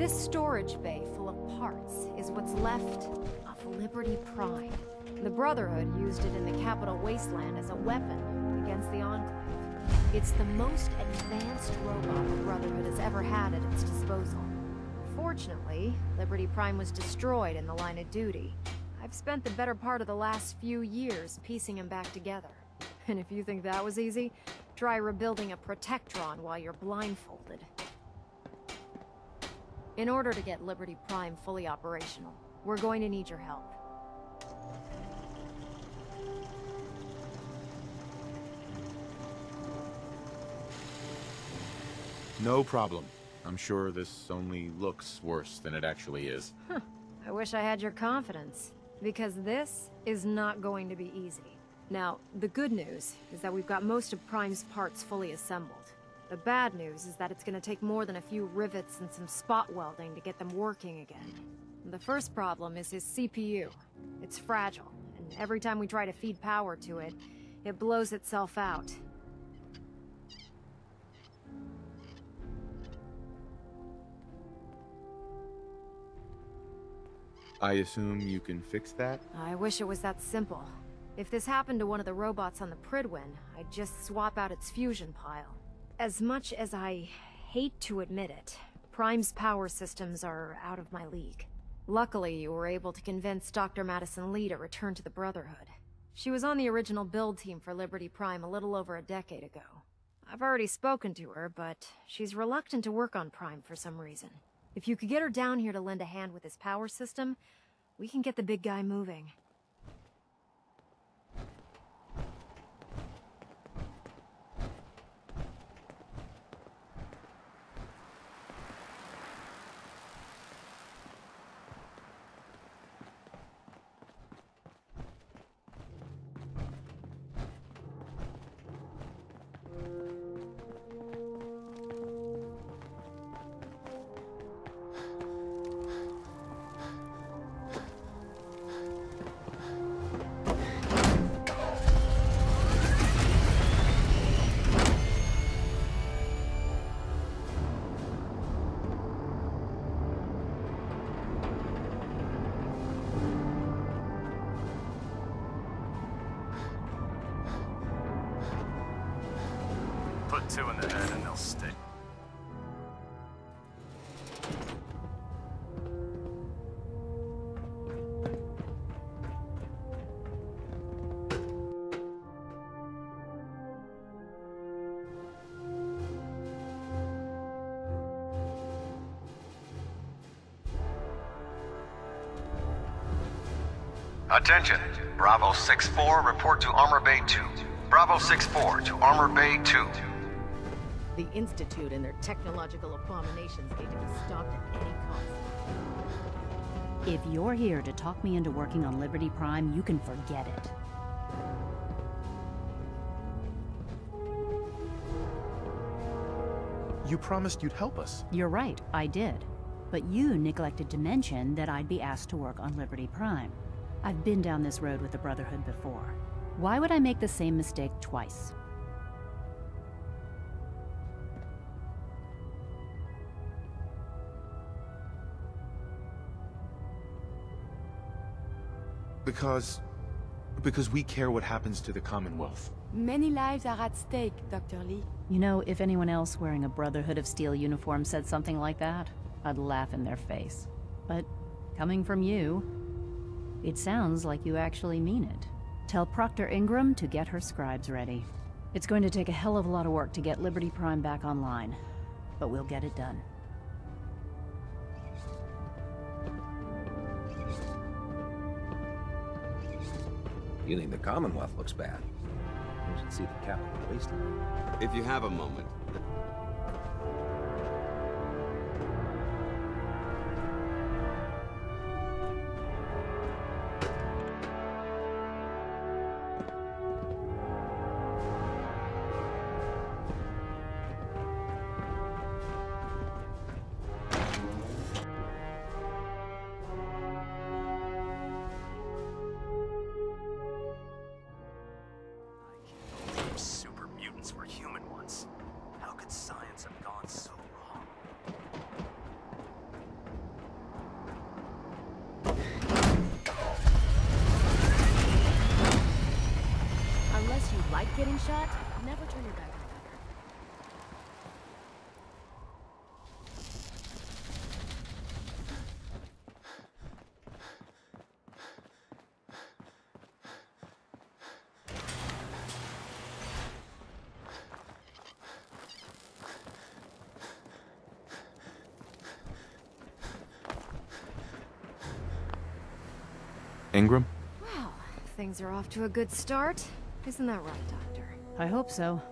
This storage bay full of parts is what's left of Liberty Prime. The Brotherhood used it in the Capital Wasteland as a weapon against the Enclave. It's the most advanced robot the Brotherhood has ever had at its disposal. Fortunately, Liberty Prime was destroyed in the line of duty. I've spent the better part of the last few years piecing him back together. And if you think that was easy, try rebuilding a Protectron while you're blindfolded. In order to get Liberty Prime fully operational, we're going to need your help. No problem. I'm sure this only looks worse than it actually is. Huh. I wish I had your confidence, because this is not going to be easy. Now, the good news is that we've got most of Prime's parts fully assembled. The bad news is that it's going to take more than a few rivets and some spot welding to get them working again. The first problem is his CPU. It's fragile, and every time we try to feed power to it, it blows itself out. I assume you can fix that? I wish it was that simple. If this happened to one of the robots on the Pridwin, I'd just swap out its fusion pile. As much as I hate to admit it, Prime's power systems are out of my league. Luckily, you were able to convince Dr. Madison Lee to return to the Brotherhood. She was on the original build team for Liberty Prime a little over a decade ago. I've already spoken to her, but she's reluctant to work on Prime for some reason. If you could get her down here to lend a hand with his power system, we can get the big guy moving. Put two in the head and they'll stick. Attention! Bravo 6-4, report to Armor Bay 2. Bravo 6-4 to Armor Bay 2. The Institute and their technological abominations need to be stopped at any cost. If you're here to talk me into working on Liberty Prime, you can forget it. You promised you'd help us. You're right, I did. But you neglected to mention that I'd be asked to work on Liberty Prime. I've been down this road with the Brotherhood before. Why would I make the same mistake twice? Because we care what happens to the Commonwealth. Many lives are at stake, Dr. Lee. You know, if anyone else wearing a Brotherhood of Steel uniform said something like that, I'd laugh in their face. But coming from you, it sounds like you actually mean it. Tell Proctor Ingram to get her scribes ready. It's going to take a hell of a lot of work to get Liberty Prime back online, but we'll get it done. You think the Commonwealth looks bad? You should see the Capital Wasteland. If you have a moment. Super mutants were human once. How could science have gone so wrong? Unless you like getting shot, never turn your back on that. Ingram? Well, things are off to a good start. Isn't that right, Doctor? I hope so.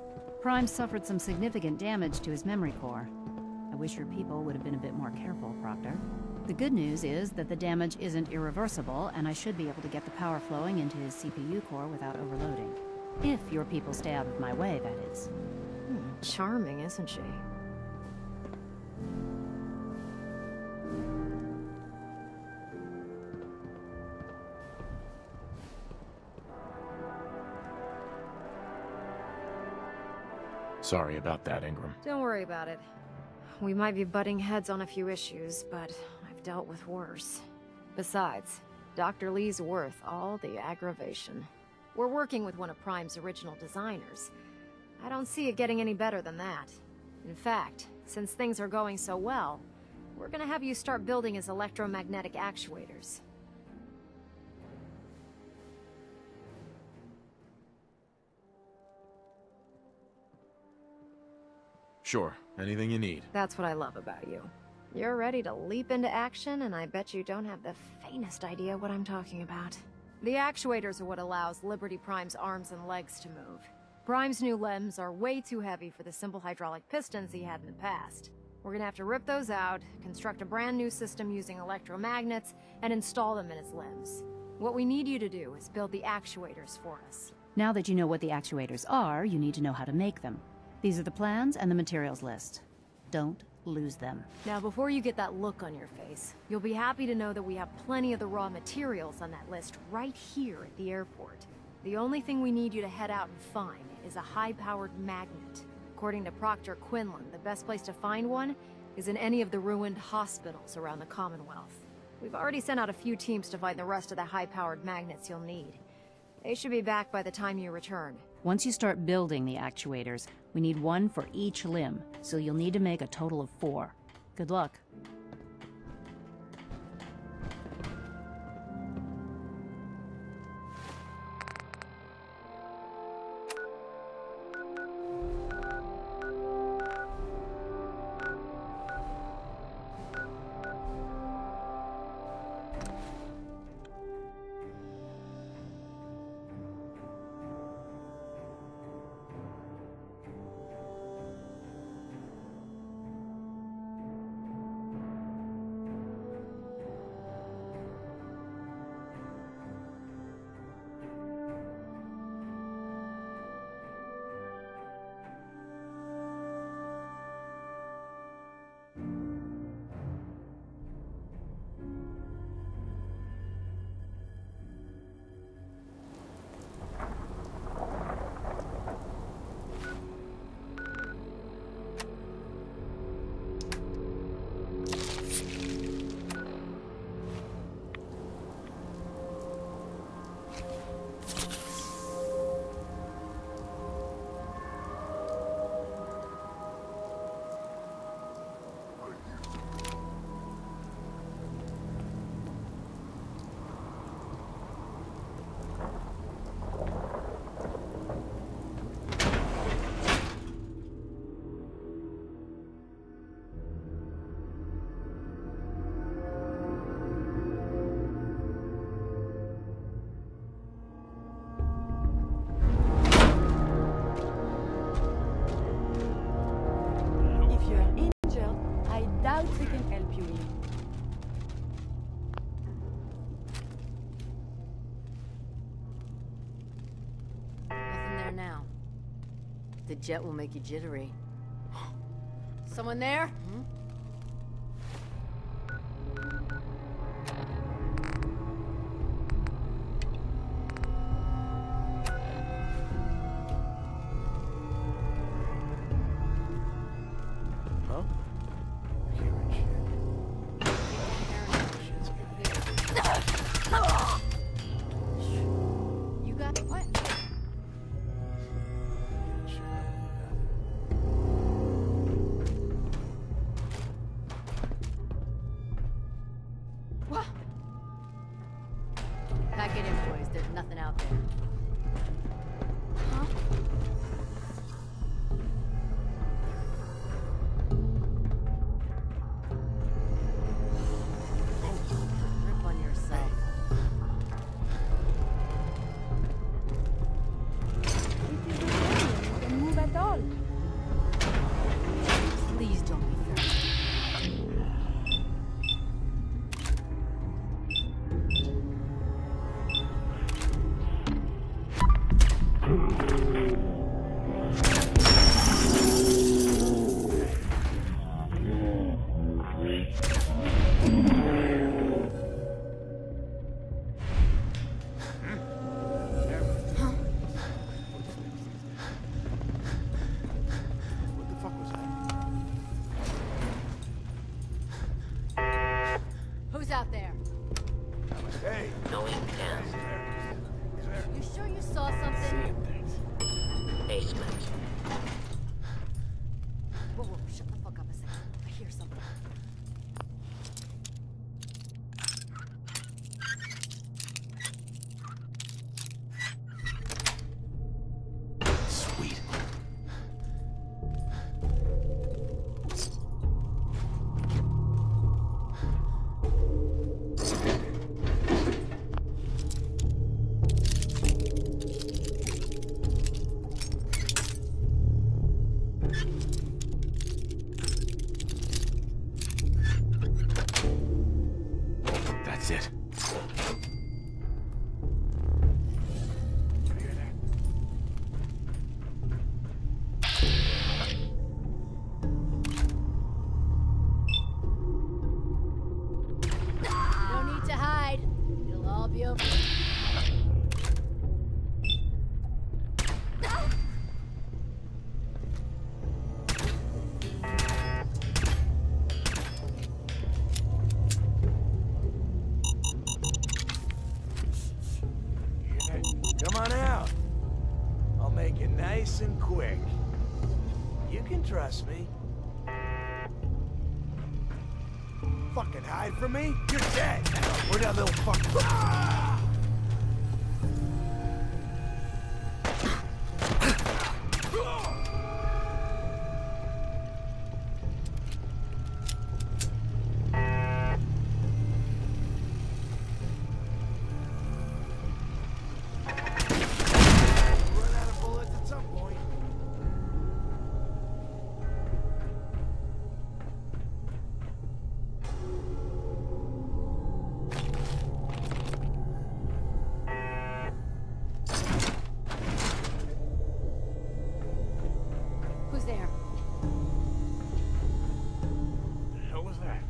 Prime suffered some significant damage to his memory core. I wish your people would have been a bit more careful, Proctor. The good news is that the damage isn't irreversible, and I should be able to get the power flowing into his CPU core without overloading. If your people stay out of my way, that is. Charming, isn't she? Sorry about that, Ingram. Don't worry about it. We might be butting heads on a few issues, but I've dealt with worse. Besides, Dr. Lee's worth all the aggravation. We're working with one of Prime's original designers. I don't see it getting any better than that. In fact, since things are going so well, we're gonna have you start building his electromagnetic actuators. Sure, anything you need. That's what I love about you. You're ready to leap into action, and I bet you don't have the faintest idea what I'm talking about. The actuators are what allows Liberty Prime's arms and legs to move. Prime's new limbs are way too heavy for the simple hydraulic pistons he had in the past. We're gonna have to rip those out, construct a brand new system using electromagnets, and install them in his limbs. What we need you to do is build the actuators for us. Now that you know what the actuators are, you need to know how to make them. These are the plans and the materials list. Don't lose them. Now, before you get that look on your face, you'll be happy to know that we have plenty of the raw materials on that list right here at the airport. The only thing we need you to head out and find is a high-powered magnet. According to Proctor Quinlan, the best place to find one is in any of the ruined hospitals around the Commonwealth. We've already sent out a few teams to find the rest of the high-powered magnets you'll need. They should be back by the time you return. Once you start building the actuators, we need one for each limb, so you'll need to make a total of 4. Good luck. We can help you in. Nothing there now. The jet will make you jittery. Someone there? Hmm? basement. Whoa, whoa, shut the fuck up a second. I hear something. Sweet. That's it. No need to hide. It'll all be over. Come on out. I'll make it nice and quick. You can trust me. Fucking hide from me? You're dead! Where'd that little fuck... Ah! Run out of bullets at some point. Who's there? The hell was that?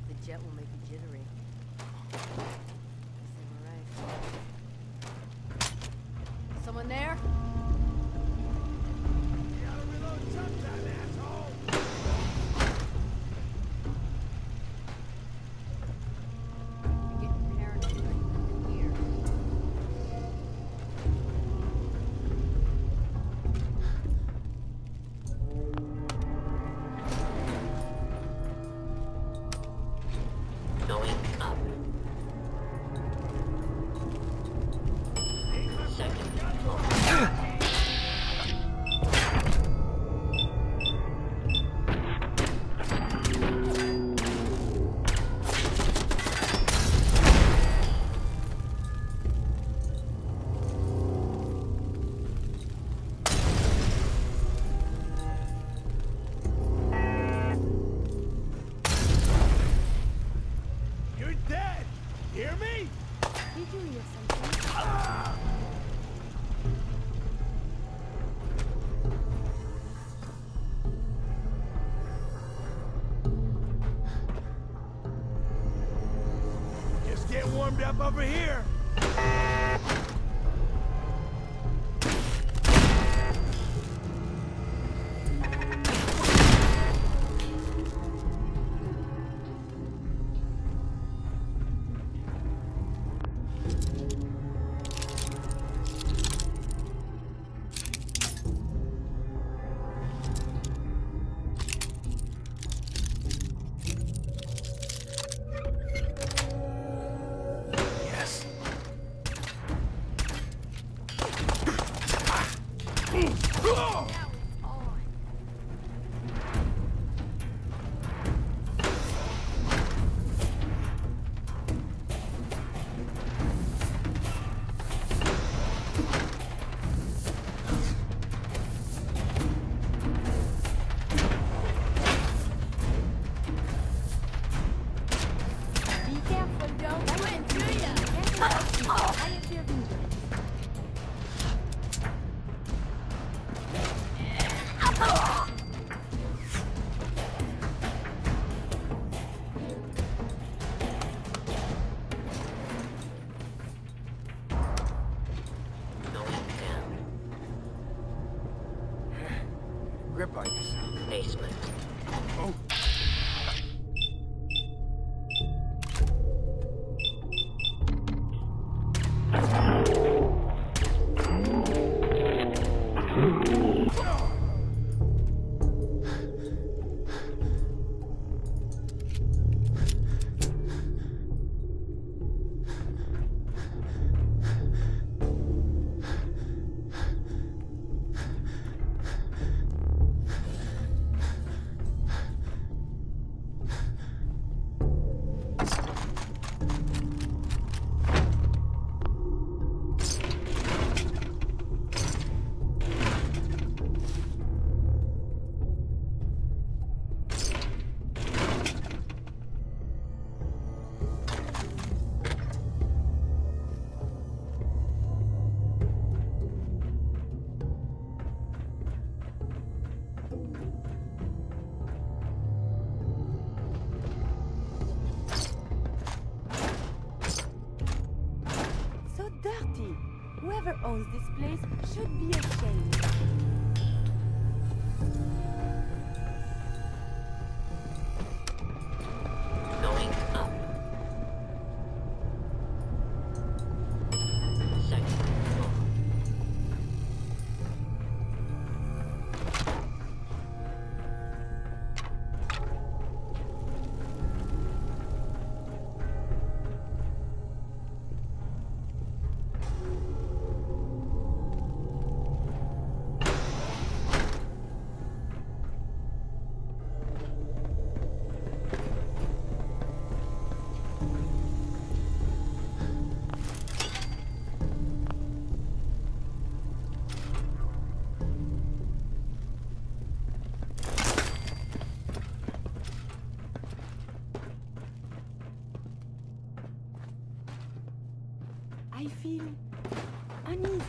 The jet will make you jittery. Guess they were right. Someone there? You gotta reload sometime, asshole! You're getting paranoid. I can hear. Going up. Second floor. You're dead! Hear me? Did you hear something? Ah! Just get warmed up over here. Yes. Whoever owns this place should be ashamed. Going up. Second floor. I feel uneasy.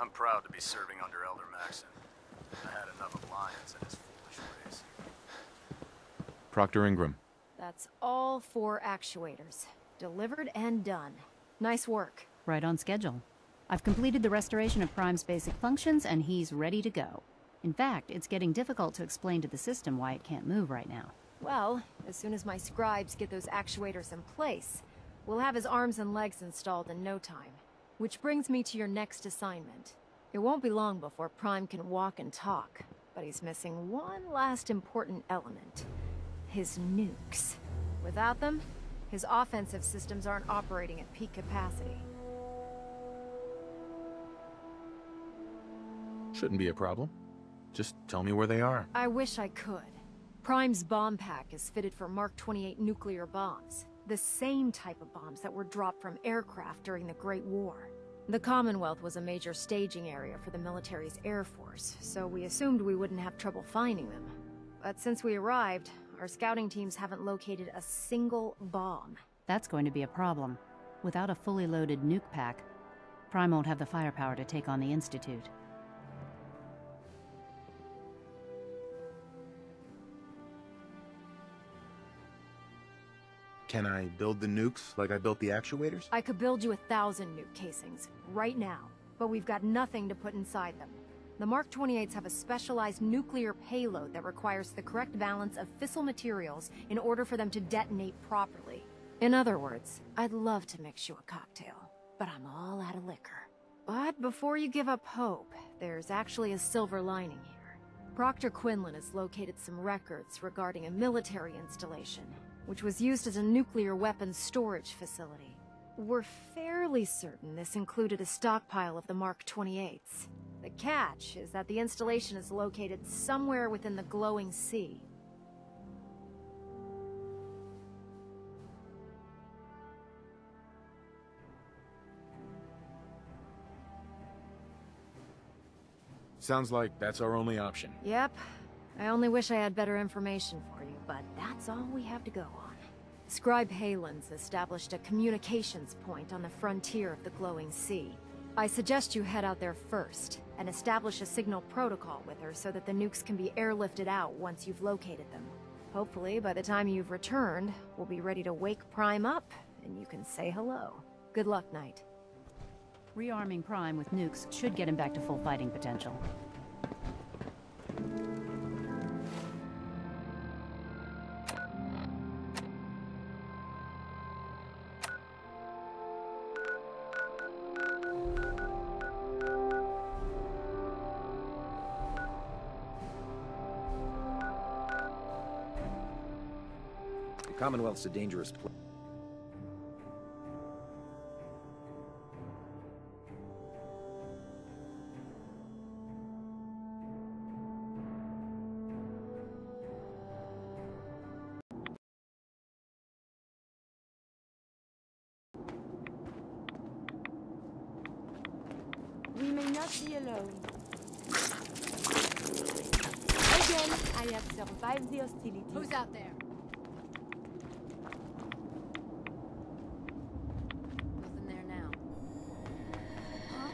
I'm proud to be serving under Elder Maxon. I had enough of Lyons and his foolish ways. Proctor Ingram. That's all 4 actuators. Delivered and done. Nice work. Right on schedule. I've completed the restoration of Prime's basic functions, and he's ready to go. In fact, it's getting difficult to explain to the system why it can't move right now. Well, as soon as my scribes get those actuators in place, we'll have his arms and legs installed in no time. Which brings me to your next assignment. It won't be long before Prime can walk and talk, but he's missing one last important element. His nukes. Without them, his offensive systems aren't operating at peak capacity. Shouldn't be a problem. Just tell me where they are. I wish I could. Prime's bomb pack is fitted for Mark 28 nuclear bombs. The same type of bombs that were dropped from aircraft during the Great War. The Commonwealth was a major staging area for the military's air force, so we assumed we wouldn't have trouble finding them. But since we arrived, our scouting teams haven't located a single bomb. That's going to be a problem. Without a fully loaded nuke pack, Prime won't have the firepower to take on the Institute. Can I build the nukes like I built the actuators? I could build you 1,000 nuke casings, right now, but we've got nothing to put inside them. The Mark 28s have a specialized nuclear payload that requires the correct balance of fissile materials in order for them to detonate properly. In other words, I'd love to mix you a cocktail, but I'm all out of liquor. But before you give up hope, there's actually a silver lining here. Proctor Quinlan has located some records regarding a military installation, which was used as a nuclear weapons storage facility. We're fairly certain this included a stockpile of the Mark 28s. The catch is that the installation is located somewhere within the glowing sea. Sounds like that's our only option. Yep. I only wish I had better information for you, but that's all we have to go on. Scribe Halen's established a communications point on the frontier of the glowing sea. I suggest you head out there first, and establish a signal protocol with her so that the nukes can be airlifted out once you've located them. Hopefully, by the time you've returned, we'll be ready to wake Prime up, and you can say hello. Good luck, Knight. Rearming Prime with nukes should get him back to full fighting potential. The Commonwealth's a dangerous place. We may not be alone. Again, I have survived the hostility. Who's out there? Nothing there now. Huh?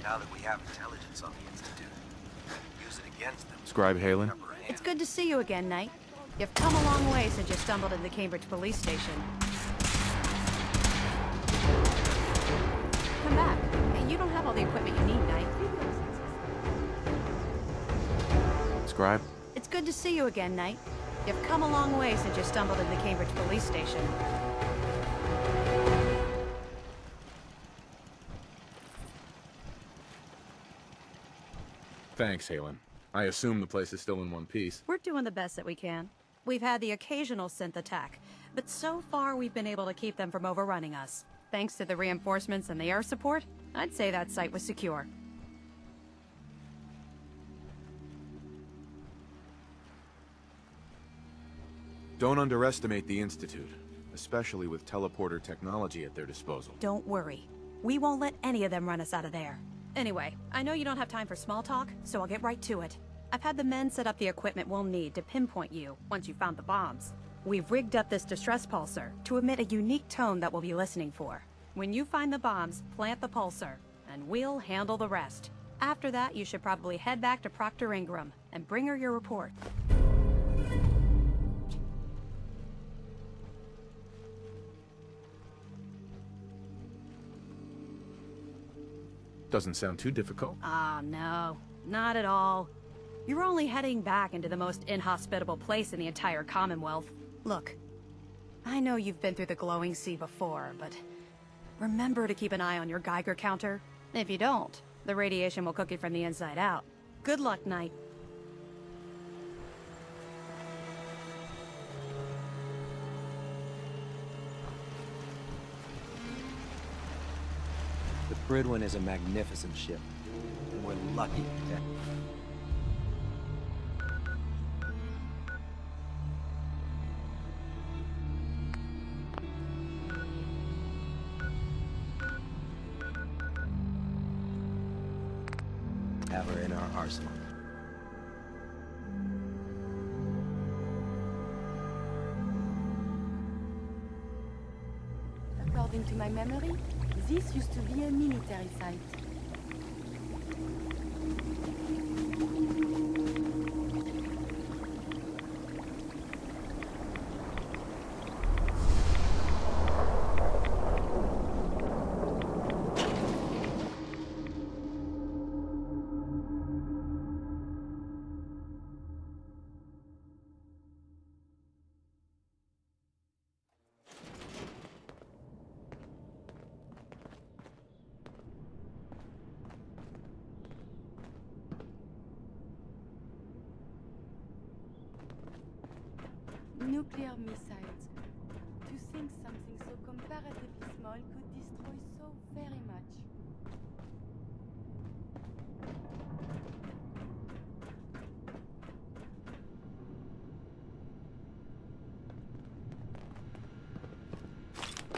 Now that we have intelligence on the Institute, use it against them. Scribe Halen. It's good to see you again, Knight. You've come a long way since you stumbled into the Cambridge police station. Come back. Hey, you don't have all the equipment you need, Knight. Scribe. It's good to see you again, Knight. You've come a long way since you stumbled into the Cambridge police station. Thanks, Halen. I assume the place is still in one piece. We're doing the best that we can. We've had the occasional synth attack, but so far we've been able to keep them from overrunning us. Thanks to the reinforcements and the air support, I'd say that site was secure. Don't underestimate the Institute, especially with teleporter technology at their disposal. Don't worry. We won't let any of them run us out of there. Anyway, I know you don't have time for small talk, so I'll get right to it. I've had the men set up the equipment we'll need to pinpoint you once you found the bombs. We've rigged up this distress pulsar to emit a unique tone that we'll be listening for. When you find the bombs, plant the pulsar, and we'll handle the rest. After that, you should probably head back to Proctor Ingram and bring her your report. Doesn't sound too difficult. Ah, no. Not at all. You're only heading back into the most inhospitable place in the entire Commonwealth. Look, I know you've been through the glowing sea before, but remember to keep an eye on your Geiger counter. If you don't, the radiation will cook you from the inside out. Good luck, Knight. The Prydwen is a magnificent ship, and we're lucky to have her in our arsenal. According to my memory, this used to be a military site. Nuclear missiles. To think something so comparatively small could destroy so very much.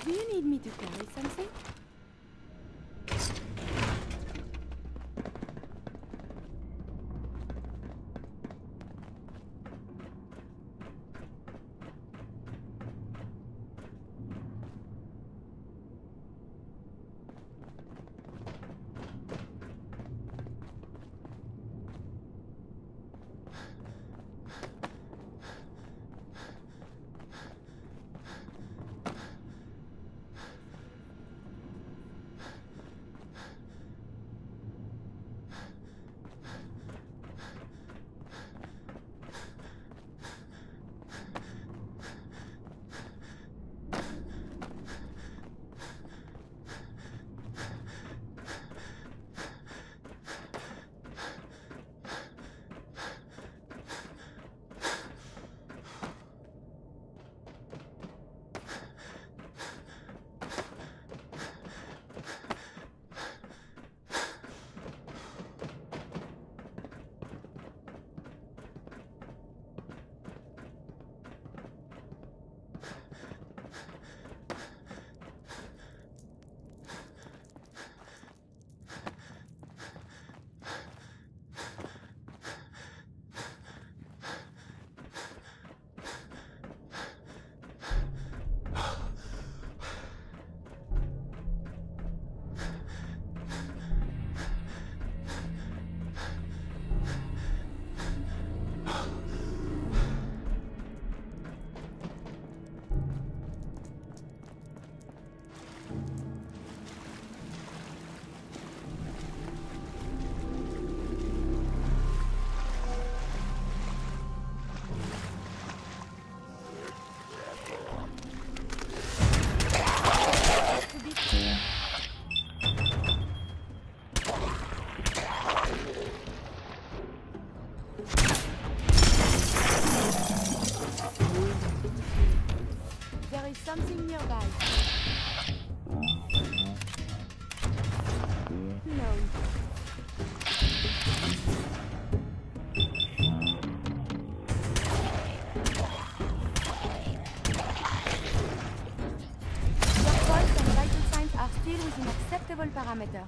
Do you need me to carry something? Something nearby. No. Travel parameters.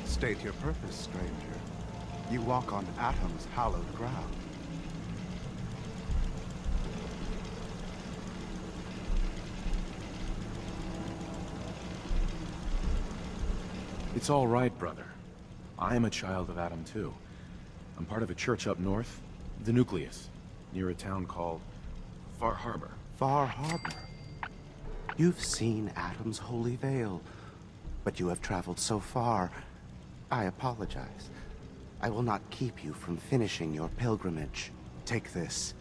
State your purpose, stranger. You walk on Atom's hallowed ground. It's all right, brother. I am a child of Atom too. I'm part of a church up north, the Nucleus, near a town called Far Harbor. Far Harbor? You've seen Atom's holy veil, but you have traveled so far. I apologize. I will not keep you from finishing your pilgrimage. Take this,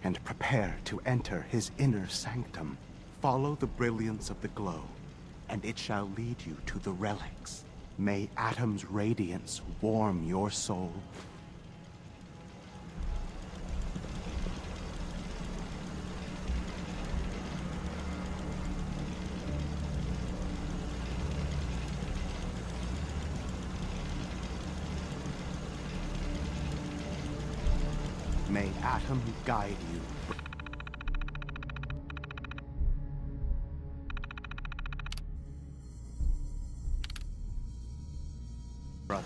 and prepare to enter his inner sanctum. Follow the brilliance of the glow, and it shall lead you to the relics. May Atom's radiance warm your soul. May Atom guide you. Brother.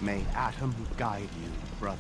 May Atom guide you, brother.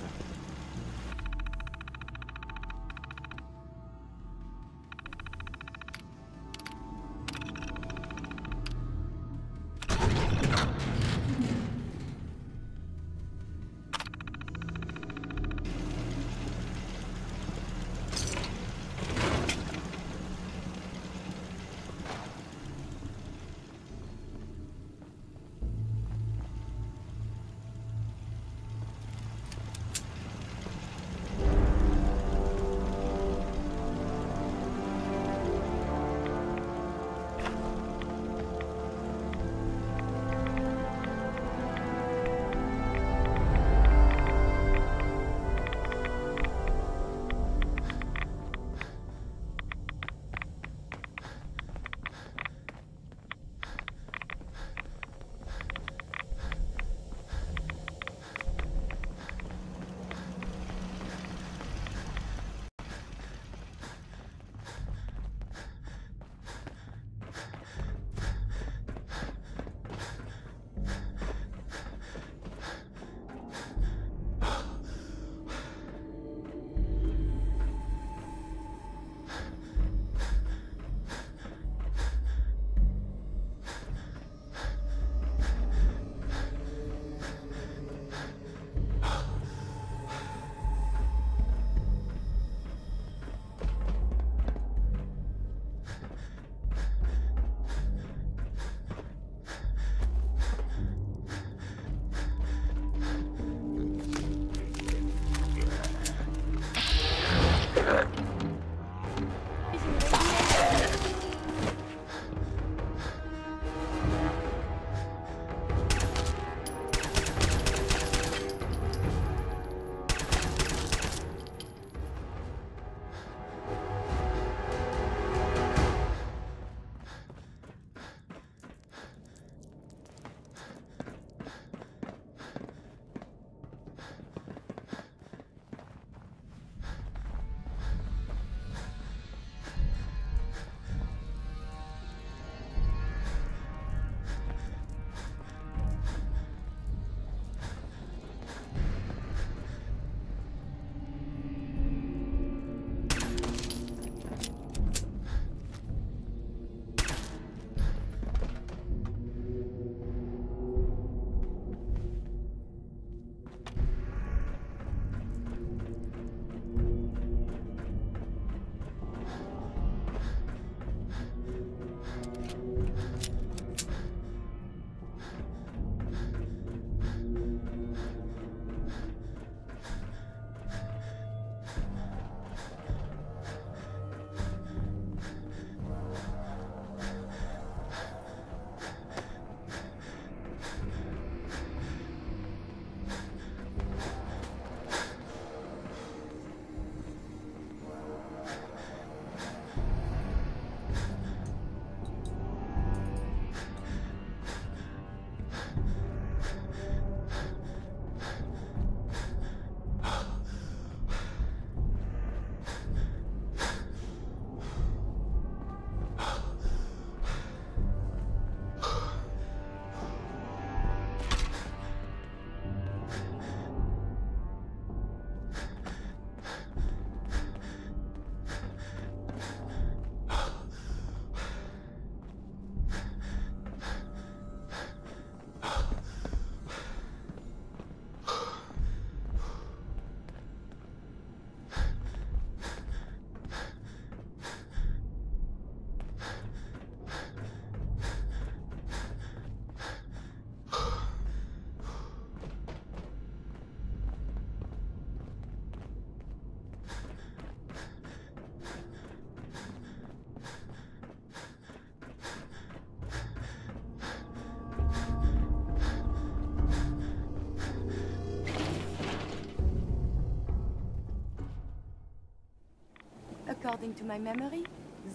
According to my memory,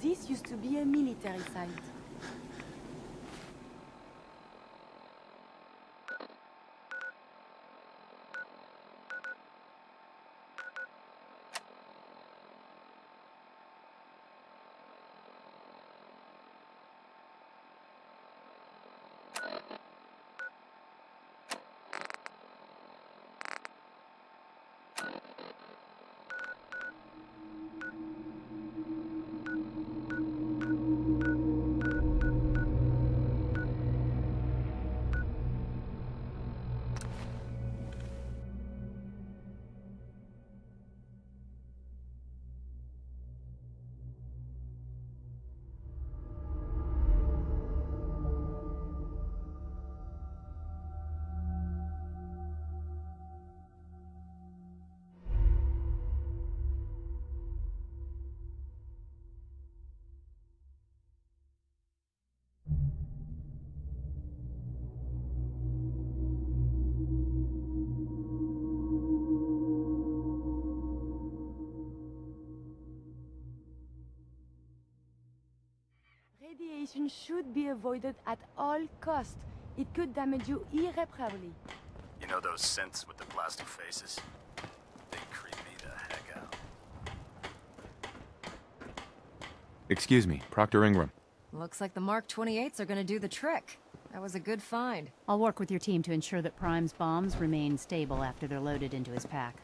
this used to be a military site. Radiation should be avoided at all costs. It could damage you irreparably. You know those synths with the plastic faces? They creep me the heck out. Excuse me, Proctor Ingram. Looks like the Mark 28s are gonna do the trick. That was a good find. I'll work with your team to ensure that Prime's bombs remain stable after they're loaded into his pack.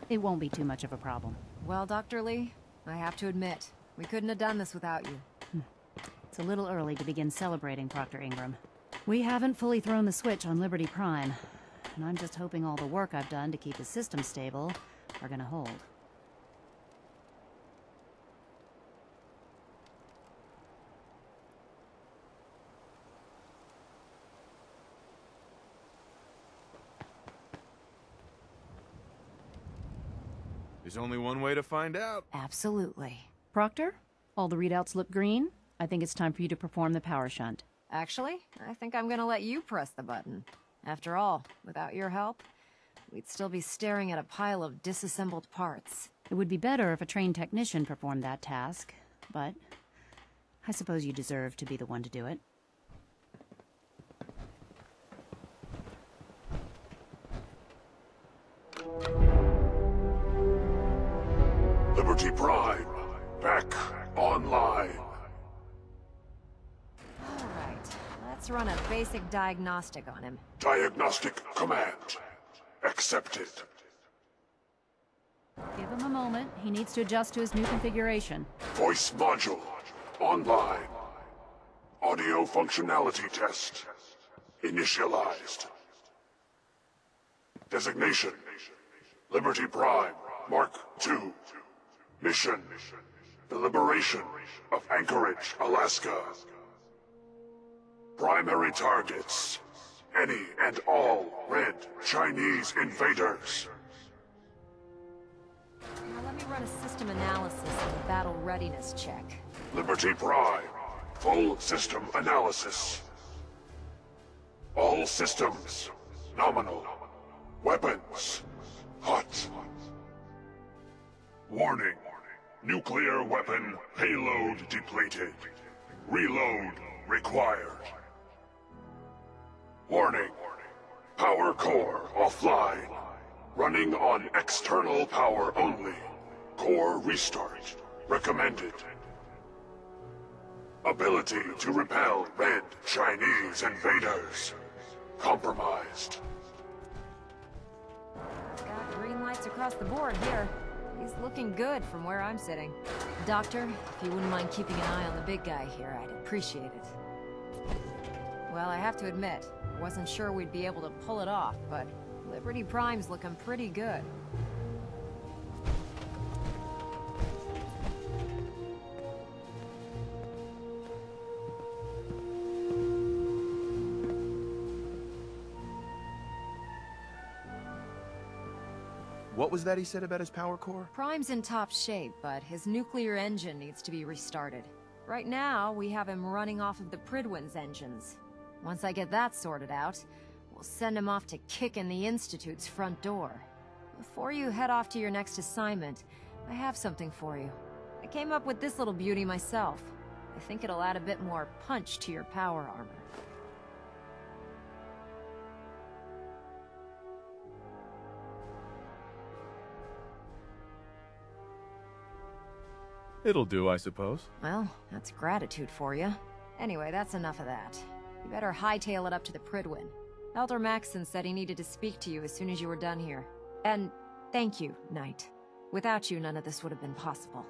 It won't be too much of a problem. Well, Dr. Lee, I have to admit, we couldn't have done this without you. It's a little early to begin celebrating, Proctor Ingram. We haven't fully thrown the switch on Liberty Prime, and I'm just hoping all the work I've done to keep the system stable are gonna hold. There's only one way to find out. Absolutely. Proctor, all the readouts look green. I think it's time for you to perform the power shunt. Actually, I think I'm gonna let you press the button. After all, without your help, we'd still be staring at a pile of disassembled parts. It would be better if a trained technician performed that task, but I suppose you deserve to be the one to do it. Liberty Prime, back online. Alright, let's run a basic diagnostic on him. Diagnostic command accepted. Give him a moment. He needs to adjust to his new configuration. Voice module online. Audio functionality test initialized. Designation: Liberty Prime Mark II. Mission: the liberation of Anchorage, Alaska. Primary targets: any and all red Chinese invaders. Now let me run a system analysis and a battle readiness check. Liberty Prime, full system analysis. All systems nominal. Weapons hot. Warning: nuclear weapon payload depleted. Reload required. Warning: power core offline. Running on external power only. Core restart recommended. Ability to repel red Chinese invaders compromised. Got green lights across the board here. He's looking good from where I'm sitting. Doctor, if you wouldn't mind keeping an eye on the big guy here, I'd appreciate it. Well, I have to admit, I wasn't sure we'd be able to pull it off, but Liberty Prime's looking pretty good. What was that he said about his power core? Prime's in top shape, but his nuclear engine needs to be restarted. Right now, we have him running off of the Prydwen's engines. Once I get that sorted out, we'll send him off to kick in the Institute's front door. Before you head off to your next assignment, I have something for you. I came up with this little beauty myself. I think it'll add a bit more punch to your power armor. It'll do, I suppose. Well, that's gratitude for you. Anyway, that's enough of that. You better hightail it up to the Prydwen. Elder Maxson said he needed to speak to you as soon as you were done here. And thank you, Knight. Without you, none of this would have been possible.